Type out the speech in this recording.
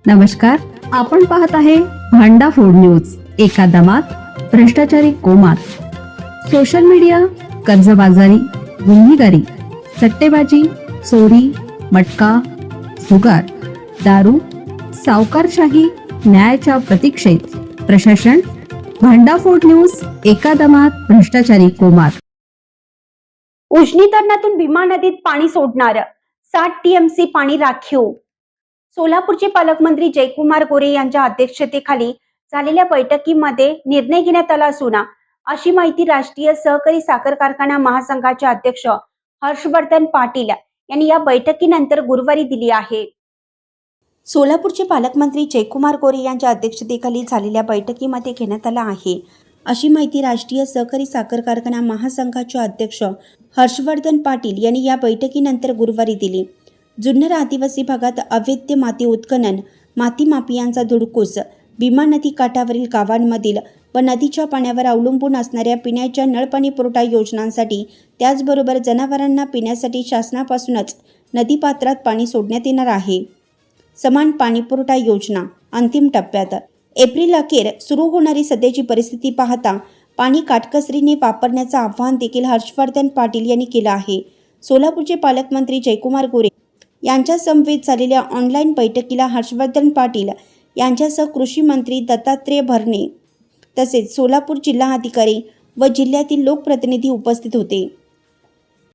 नमस्कार, आपण पाहत आहे भांडा फोड न्यूज. एका दमात भ्रष्टाचारी कोमात. सोशल मीडिया, कर्जबाजारी, गुन्हेगारी, सट्टेबाजी, चोरी, मटका, जुगार, दारू, सावकारशाही, न्यायाच्या प्रतीक्षेत प्रशासन. भांडाफोड न्यूज. एका दमात भ्रष्टाचारी कोमात. उजनी धरणातून भीमा नदीत पाणी सोडणार 60 टीएमसी पाणी राखीव. सोलापूरचे पालकमंत्री जयकुमार गोरे यांच्या अध्यक्षतेखाली झालेल्या बैठकीमध्ये निर्णय घेण्यात आला असून अशी माहिती राष्ट्रीय सहकारी साखर कारखाना महासंघाचे अध्यक्ष हर्षवर्धन पाटील यांनी या बैठकीनंतर गुरुवारी दिली आहे. सोलापूरचे पालकमंत्री जयकुमार गोरे यांच्या अध्यक्षतेखाली झालेल्या बैठकीमध्ये घेण्यात आला आहे. अशी माहिती राष्ट्रीय सहकारी साखर कारखाना महासंघाचे अध्यक्ष हर्षवर्धन पाटील यांनी या बैठकीनंतर गुरुवारी दिली. जुन्नर आदिवासी भागात अवैध माती उत्खनन, माती माफियांचा धुडकूस, भीमा नदी काठावरील गावांमधील व नदीच्या पाण्यावर अवलंबून असणाऱ्या पिण्याच्या नळपाणी पुरवठा योजनांसाठी, त्याचबरोबर जनावरांना पिण्यासाठी शासनापासूनच नदीपात्रात पाणी सोडण्यात येणार आहे. समान पाणीपुरवठा योजना अंतिम टप्प्यात. एप्रिल अखेर सुरू होणारी सध्याची परिस्थिती पाहता पाणी काटकसरीने वापरण्याचं आवाहन देखील हर्षवर्धन पाटील यांनी केलं आहे. सोलापूरचे पालकमंत्री जयकुमार गोरे यांच्या समवेत झालेल्या ऑनलाईन बैठकीला हर्षवर्धन पाटील यांच्यासह कृषी मंत्री दत्तात्रय भरणे तसेच सोलापूर जिल्हाधिकारी व जिल्ह्यातील लोकप्रतिनिधी उपस्थित होते.